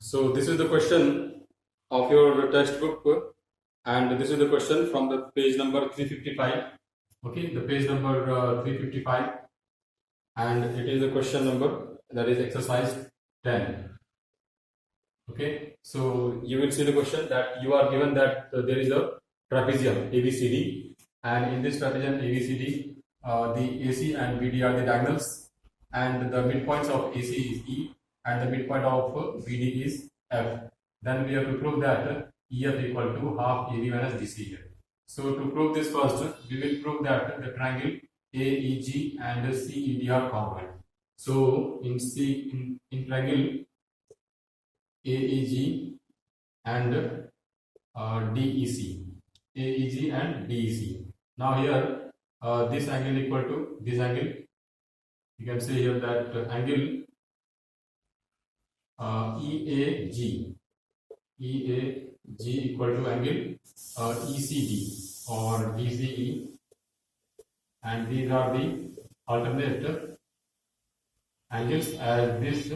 So this is the question of your textbook, and this is the question from the page number 355. Okay, the page number 355, and it is the question number, that is exercise 10. Okay, so you will see the question that you are given that there is a trapezium ABCD, and in this trapezium ABCD, the AC and BD are the diagonals, and the midpoints of AC is E, and the midpoint of BD is F. Then we have to prove that EF equal to half AB minus DC here. So to prove this first, we will prove that the triangle AEG and CED are congruent. So in triangle AEG and DEC, AEG and DEC. Now here this angle equal to this angle. You can say here that angle EAG equal to angle ECD or DCE, and these are the alternate angles as this,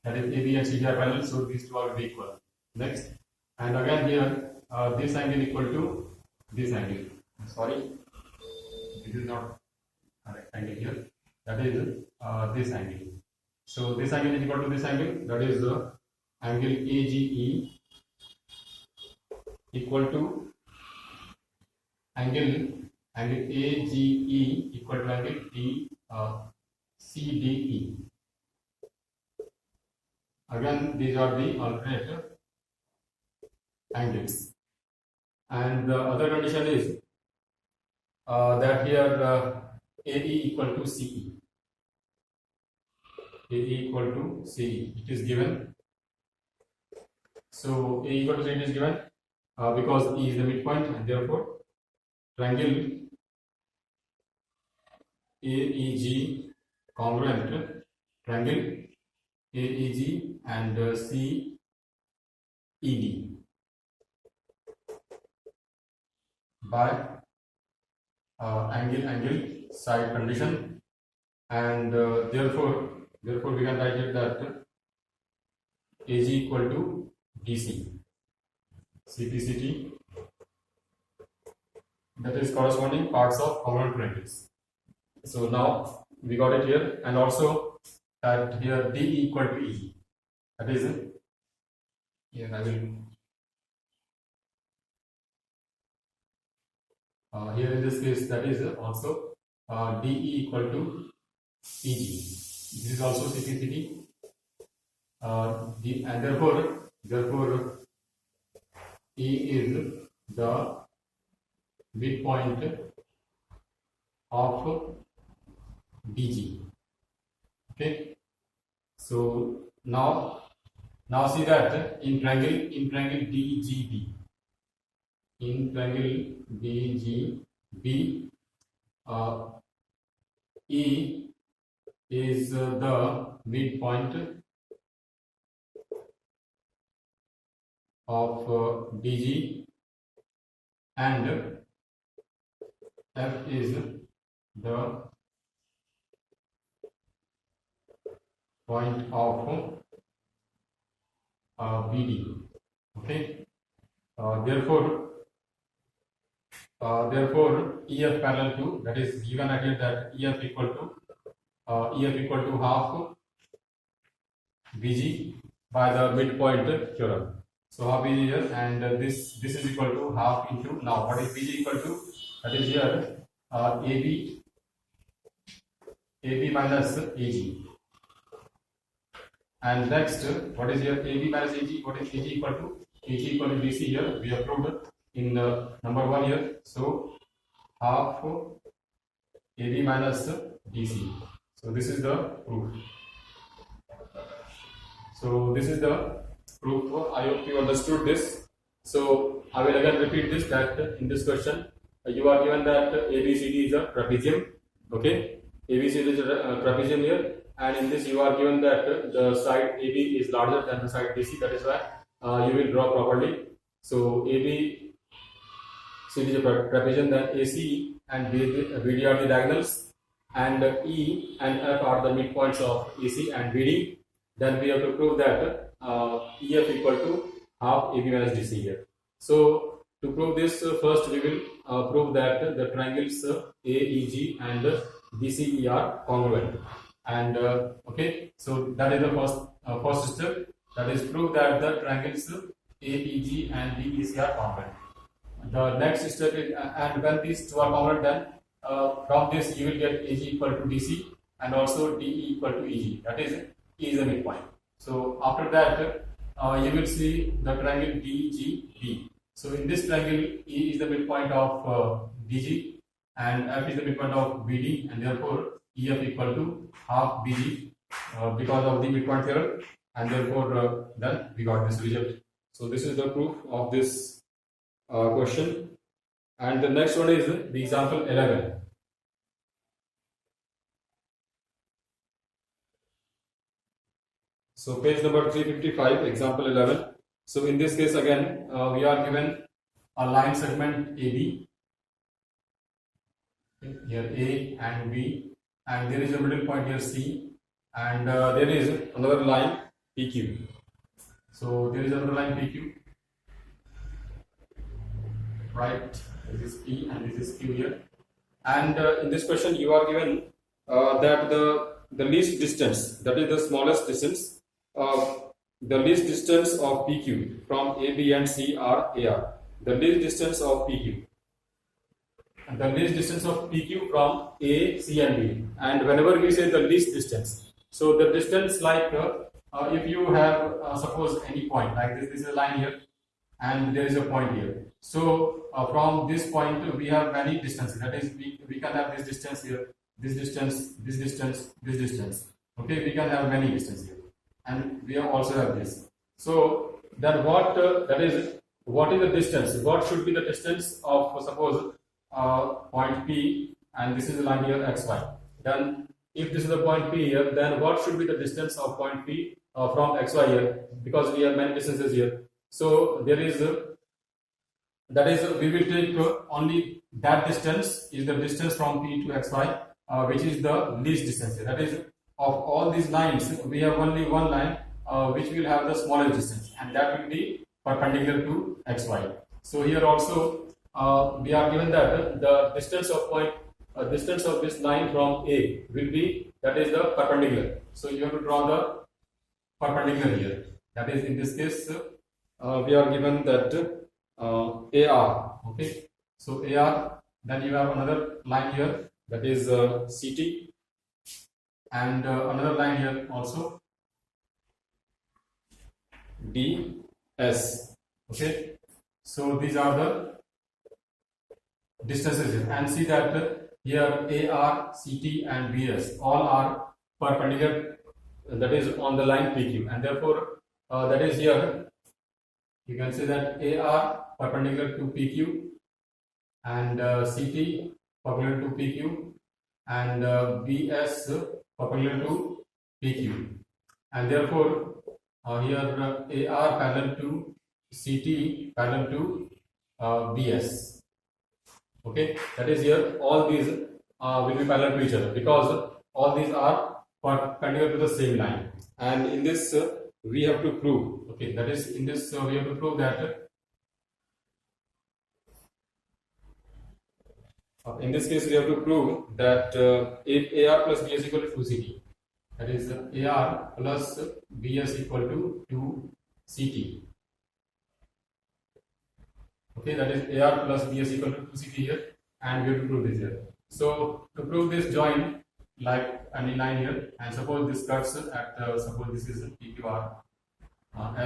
that is AB and CD are parallel, so these two are equal. Next, and again here this angle equal to this angle. Sorry, this is not correct angle here. That is this angle. So this angle is equal to this angle, that is angle AGE equal to angle AGE equal to angle CDE. Again, these are the alternate angles. And the other condition is that here AE equal to CE. AE equal to CE. It is given. So A equal to CE is given because E is the midpoint, and therefore triangle AEG congruent triangle AEG and CED by angle side condition, and therefore we can write it that AG equal to DC, CPCT, that is corresponding parts of congruent triangles. So now we got it here, and also that here D equal to E, that is here I will here in this case, that is also DE equal to EG. This is also CPCT, and therefore E is the midpoint of DG. Okay, so now see that in triangle DGB, E is the midpoint of DG, and F is the point of BD. Okay, therefore EF parallel to, that is given again that EF equal to half BG by the midpoint theorem. So half BG here, and this is equal to half into, now what is BG equal to? That is here AB minus AG. And next, what is here AB minus AG? What is AG equal to? AG equal to DC here. We have proved in number 1 here. So half AB minus DC. So this is the proof. So this is the proof. I hope you understood this. So I will again repeat this, that in this question you are given that ABCD is a trapezium. Okay, ABCD is a trapezium here. And in this you are given that the side AB is larger than the side DC, that is why you will draw properly. So AB, CD is a trapezium, then AC and BD are the diagonals, and E and F are the midpoints of AC and BD. Then we have to prove that EF equal to half AB minus DC here. So to prove this, first we will prove that the triangles AEG and BCE are congruent. And okay, so that is the first step. That is prove that the triangles AEG and BEC are congruent. The next step is, and when these two are congruent, then from this you will get AG equal to DC and also DE equal to EG. That is, E is the midpoint. So after that, you will see the triangle DGB. So in this triangle, E is the midpoint of DG and F is the midpoint of BD, and therefore EF equal to half BG because of the midpoint theorem, and therefore then we got this result. So this is the proof of this question. And the next one is the example 11. So page number 355, example 11. So in this case again, we are given a line segment AB, here A and B, and there is a middle point here C, and there is another line PQ. So there is another line PQ, right? This is P and this is Q here. And in this question you are given that the least distance, that is the smallest distance, the least distance of PQ from A, B and C are AR. The least distance of PQ. And the least distance of PQ from A, C and B. And whenever we say the least distance, so the distance, like if you have suppose any point like this is a line here and there is a point here. So from this point we have many distances. That is, we can have this distance here, this distance, this distance, this distance. Okay, we can have many distances here. And we also have this. So then what what is the distance? What should be the distance of suppose point P, and this is the line here XY. Then if this is the point P here, then what should be the distance of point P from XY here? Because we have many distances here. So there is that is, we will take only that distance is the distance from P to XY, which is the least distance here. That is, of all these lines, we have only one line which will have the smallest distance, and that will be perpendicular to XY. So here also we are given that the distance of point, distance of this line from A will be, that is the perpendicular. So you have to draw the perpendicular here. That is, in this case we are given that AR. Okay, so AR. Then you have another line here, that is CT. And another line here also DS. Okay, so these are the distances here. And see that here AR, CT and BS all are perpendicular, that is on the line PQ, and therefore that is here you can say that AR perpendicular to PQ and CT perpendicular to PQ and BS perpendicular to PQ, and therefore here AR parallel to CT parallel to BS. Okay, that is here all these will be parallel to each other because all these are perpendicular to the same line. And in this we have to prove, okay, that is, in this we have to prove that in this case we have to prove that if AR plus BS equal to 2CT, that is AR plus BS equal to 2CT. Okay, that is AR plus BS equal to 2CT here, and we have to prove this here. So to prove this, join like any line here, and suppose this cuts at suppose this is PQR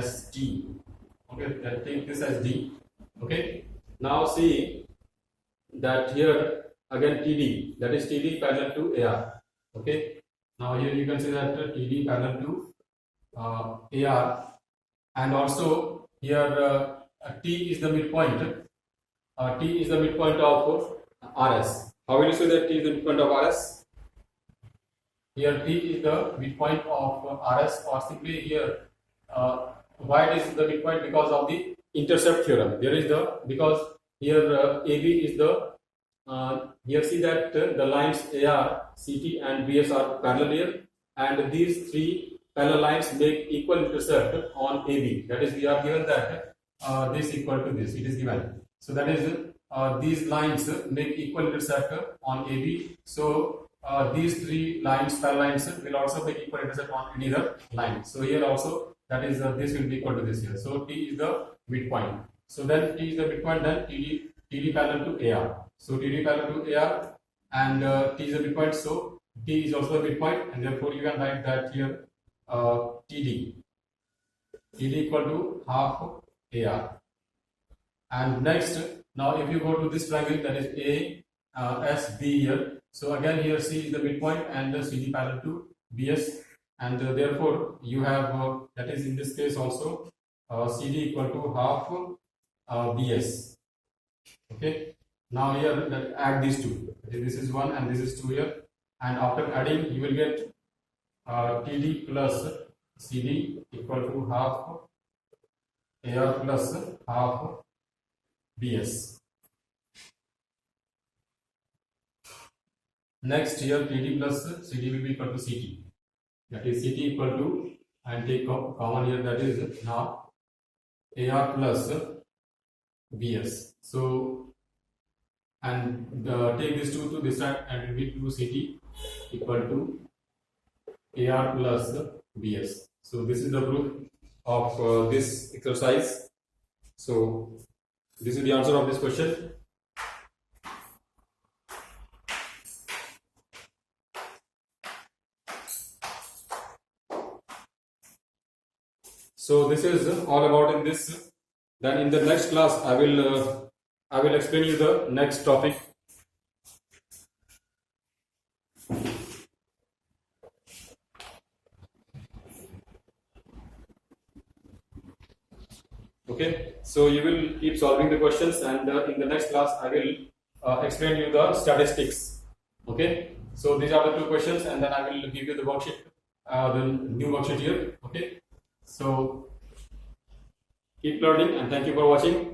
ST. Okay, then take this as D. Okay, now see that here again TD, that is TD parallel to AR. Okay, now here you can see that TD parallel to AR, and also here T is the midpoint. T is the midpoint of RS. How will you say that T is the midpoint of RS? Here T is the midpoint of RS, or simply here why it is the midpoint? Because of the intercept theorem. There is the, because here AB is the here see that the lines AR, CT and BS are parallel here, and these three parallel lines make equal intercept on AB. That is, we are given that this equal to this. It is given. So that is these lines make equal intercept on AB. So these three lines, parallel lines, will also make equal intercept on any other line. So here also, that is this will be equal to this here. So T is the midpoint. So then T is the midpoint. Then TD parallel to AR. So TD parallel to AR and T is the midpoint. So T is also the midpoint, and therefore you can write that here TD equal to half AR. And next, now if you go to this triangle, that is ASB here. So again here C is the midpoint and CD parallel to BS, and therefore you have that is in this case also CD equal to half BS. Okay. Now here add these two. This is 1 and this is 2 here, and after adding you will get TD plus CD equal to half AR plus half BS. Next here TD plus CD will be equal to CT. That is CT equal to, and take common here, that is now AR plus BS. So and take this 2 to this side and it will be 2CT equal to AR plus BS. So this is the proof of this exercise. So this is the answer of this question. So this is all about in this. Then in the next class I will explain you the next topic. Okay, so you will keep solving the questions, and in the next class I will explain you the statistics. Okay, so these are the two questions, and then I will give you the worksheet, the new worksheet here. Okay, so keep learning, and thank you for watching.